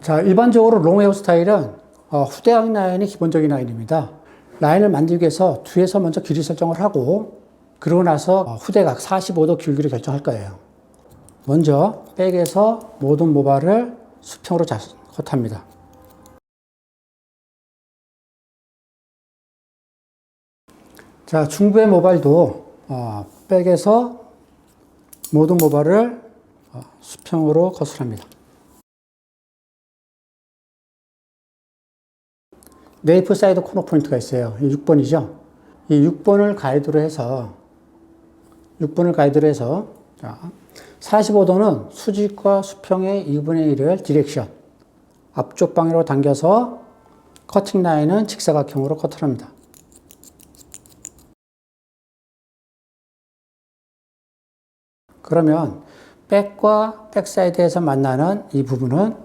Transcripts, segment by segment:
자, 일반적으로 롱 헤어 스타일은 후대각 라인이 기본적인 라인입니다. 라인을 만들기 위해서 뒤에서 먼저 길이 설정을 하고 그러고 나서 후대각 45도 길기를 결정할 거예요. 먼저 백에서 모든 모발을 수평으로 컷합니다. 자, 중부의 모발도 백에서 모든 모발을 수평으로 컷을 합니다. 네이프 사이드 코너 포인트가 있어요. 6번이죠. 이 6번을 가이드로 해서 자, 45도는 수직과 수평의 2분의 1을 디렉션 앞쪽 방향으로 당겨서 커팅 라인은 직사각형으로 커트를 합니다. 그러면 백과 백사이드에서 만나는 이 부분은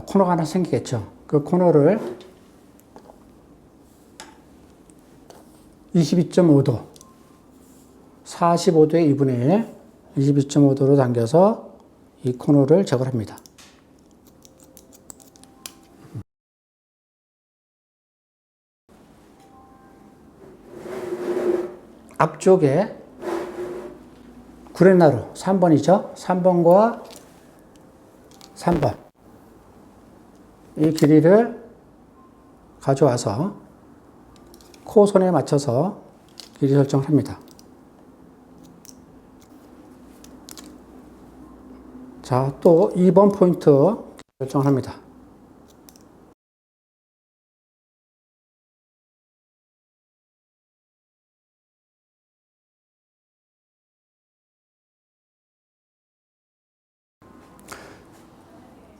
코너가 하나 생기겠죠. 그 코너를 22.5도, 45도의 2분의 1, 22.5도로 당겨서 이 코너를 제거를 합니다. 앞쪽에 구렛나루 3번이죠. 3번과 3번. 이 길이를 가져와서 코선에 맞춰서 길이 설정을 합니다. 자, 또 2번 포인트 설정을 합니다.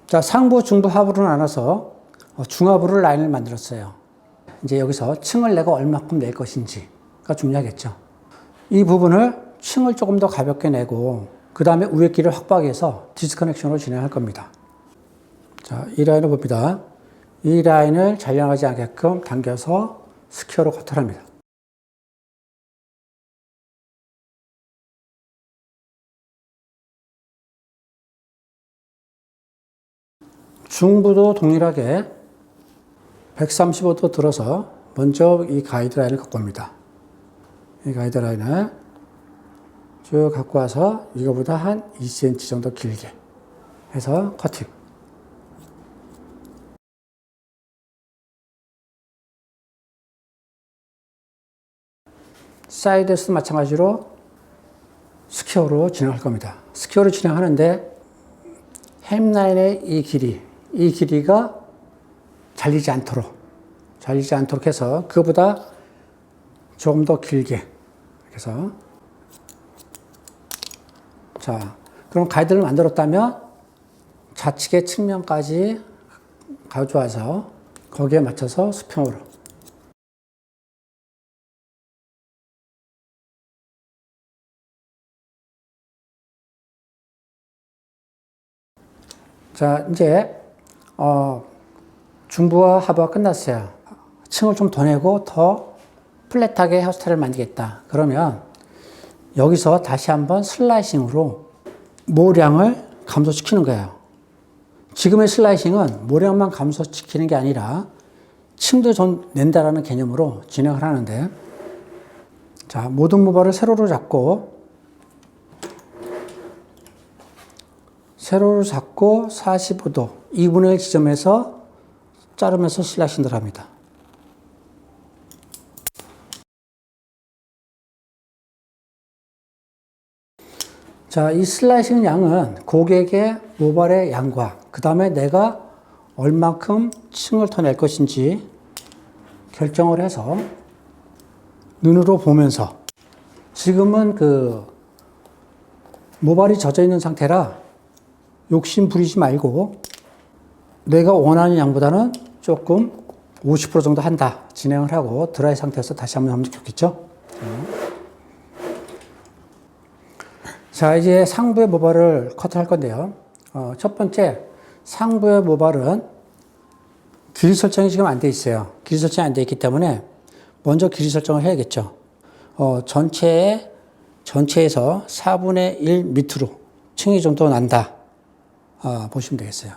자, 상부, 중부, 하부로 나눠서 중하부를 라인을 만들었어요. 이제 여기서 층을 내가 얼마큼 낼 것인지가 중요하겠죠. 이 부분을 층을 조금 더 가볍게 내고 그 다음에 위에 길을 확보하기 위해서 디스커넥션으로 진행할 겁니다. 자, 이 라인을 봅니다. 이 라인을 잘려나가지 않게끔 당겨서 스퀘어로 커트를 합니다. 중부도 동일하게 135도 들어서 먼저 이 가이드라인을 갖고 옵니다. 이 가이드라인을 쭉 갖고 와서 이거보다 한 2cm 정도 길게 해서 커팅. 사이드에서도 마찬가지로 스퀘어로 진행할 겁니다. 스퀘어로 진행하는데 햄라인의 이 길이가 잘리지 않도록 해서 그보다 조금 더 길게 해서 자, 그럼 가이드를 만들었다면 좌측의 측면까지 가져와서 거기에 맞춰서 수평으로 자, 이제 중부와 하부가 끝났어요. 층을 좀 더 내고 더 플랫하게 헤어스타일을 만들겠다. 그러면 여기서 다시 한번 슬라이싱으로 모량을 감소시키는 거예요. 지금의 슬라이싱은 모량만 감소시키는 게 아니라 층도 좀 낸다라는 개념으로 진행을 하는데 자, 모든 모발을 세로로 잡고 45도 2분의 1 지점에서 자르면서 슬라이싱을 합니다. 자, 이 슬라이싱 양은 고객의 모발의 양과 그 다음에 내가 얼만큼 층을 더 낼 것인지 결정을 해서 눈으로 보면서 지금은 그 모발이 젖어 있는 상태라 욕심 부리지 말고 내가 원하는 양보다는 조금 50% 정도 한다. 진행을 하고 드라이 상태에서 다시 한번 하면 좋겠죠? 자, 이제 상부의 모발을 커트할 건데요. 첫 번째, 상부의 모발은 길이 설정이 지금 안 돼 있어요. 길이 설정이 안 돼 있기 때문에 먼저 길이 설정을 해야겠죠. 전체에서 4분의 1 밑으로 층이 좀 더 난다. 보시면 되겠어요.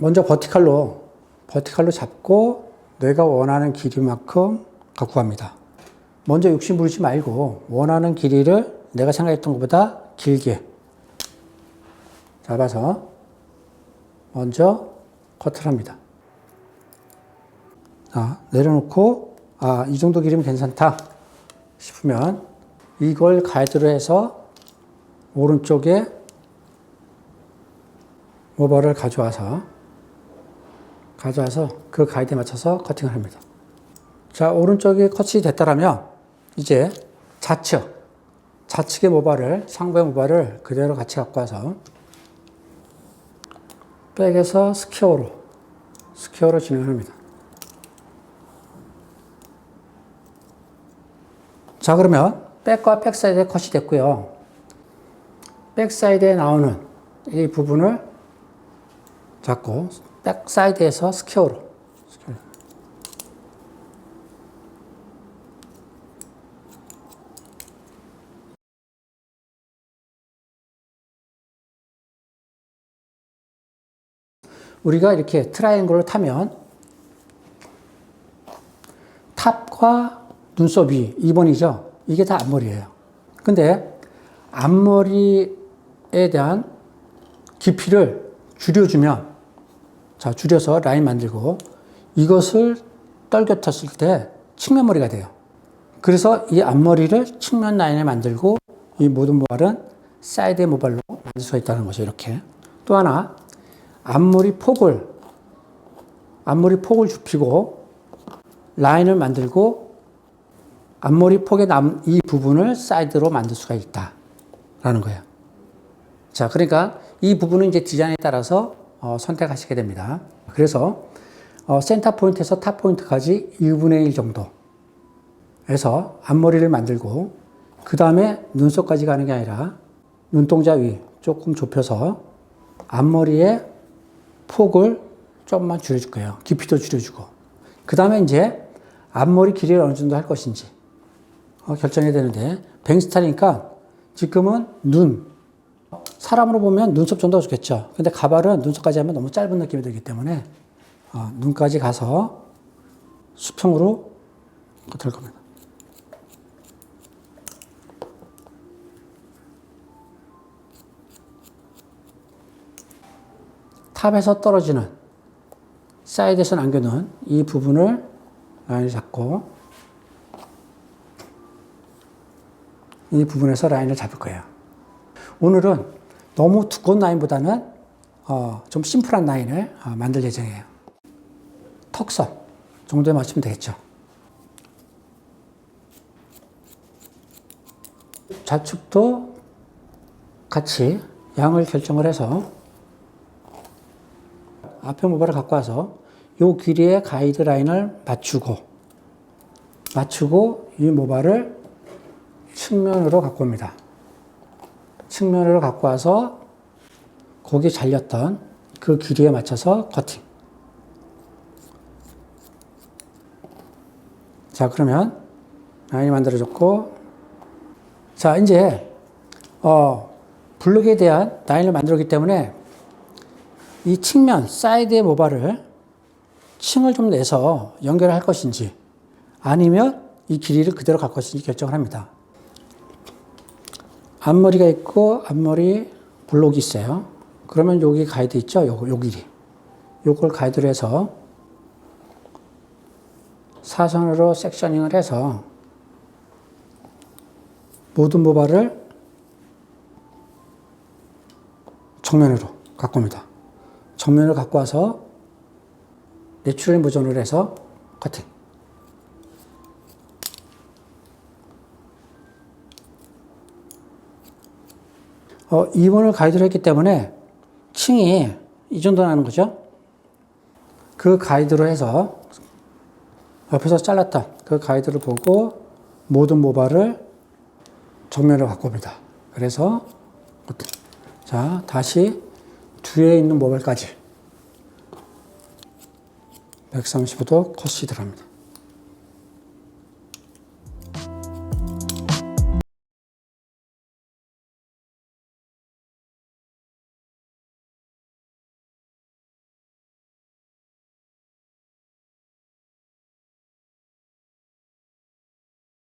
먼저 버티칼로 잡고 내가 원하는 길이만큼 갖고 갑니다. 먼저 욕심 부리지 말고 원하는 길이를 내가 생각했던 것보다 길게 잡아서 먼저 커트를 합니다. 내려놓고 이 정도 길이면 괜찮다 싶으면 이걸 가이드로 해서 오른쪽에 모발을 가져와서 그 가이드에 맞춰서 커팅을 합니다. 자, 오른쪽이 커팅이 됐다라면 이제 좌측의 모발을, 상부의 모발을 그대로 같이 갖고 와서 백에서 스퀘어로 진행합니다. 자, 그러면 백과 백사이드의 컷이 됐고요. 백사이드에 나오는 이 부분을 잡고 백사이드에서 스퀘어로 우리가 이렇게 트라이앵글을 타면 탑과 눈썹이 2번이죠. 이게 다 앞머리예요. 근데 앞머리에 대한 깊이를 줄여주면, 자, 줄여서 라인 만들고 이것을 떨겨쳤을 때 측면머리가 돼요. 그래서 이 앞머리를 측면 라인에 만들고 이 모든 모발은 사이드 모발로 만들 수가 있다는 거죠. 이렇게. 또 하나, 앞머리 폭을 좁히고 라인을 만들고 앞머리 폭에 남은 이 부분을 사이드로 만들 수가 있다라는 거예요. 자, 그러니까 이 부분은 이제 디자인에 따라서 선택하시게 됩니다. 그래서 센터 포인트에서 탑 포인트까지 1분의 1 정도에서 앞머리를 만들고 그 다음에 눈썹까지 가는 게 아니라 눈동자 위 조금 좁혀서 앞머리에 폭을 조금만 줄여줄 거예요. 깊이도 줄여주고. 그 다음에 이제 앞머리 길이를 어느 정도 할 것인지 결정해야 되는데, 뱅스타일이니까 지금은 사람으로 보면 눈썹 정도가 좋겠죠. 근데 가발은 눈썹까지 하면 너무 짧은 느낌이 들기 때문에 눈까지 가서 수평으로 될 겁니다. 탑에서 떨어지는, 사이드에서 남겨놓은 이 부분을 라인을 잡고 이 부분에서 라인을 잡을 거예요. 오늘은 너무 두꺼운 라인보다는 좀 심플한 라인을 만들 예정이에요. 턱선 정도에 맞추면 되겠죠. 좌측도 같이 양을 결정을 해서 앞에 모발을 갖고 와서 이 길이의 가이드라인을 맞추고 이 모발을 측면으로 갖고 옵니다. 측면으로 갖고 와서 거기 잘렸던 그 길이에 맞춰서 커팅. 자, 그러면 라인이 만들어졌고, 자, 이제 블록에 대한 라인을 만들었기 때문에 이 측면, 사이드의 모발을 층을 좀 내서 연결할 것인지 아니면 이 길이를 그대로 갈 것인지 결정을 합니다. 앞머리가 있고 앞머리 블록이 있어요. 그러면 여기 가이드 있죠? 요 길이. 요걸 가이드로 해서 사선으로 섹셔닝을 해서 모든 모발을 정면으로 갖고 옵니다. 정면을 갖고 와서 내추럴 모전을 해서 커팅. 이번을 가이드로 했기 때문에 층이 이 정도 나는 거죠. 그 가이드로 해서 옆에서 잘랐던 그 가이드를 보고 모든 모발을 정면으로 갖고 옵니다. 그래서 자, 다시 뒤에 있는 모발까지 135도 컷이 들어갑니다.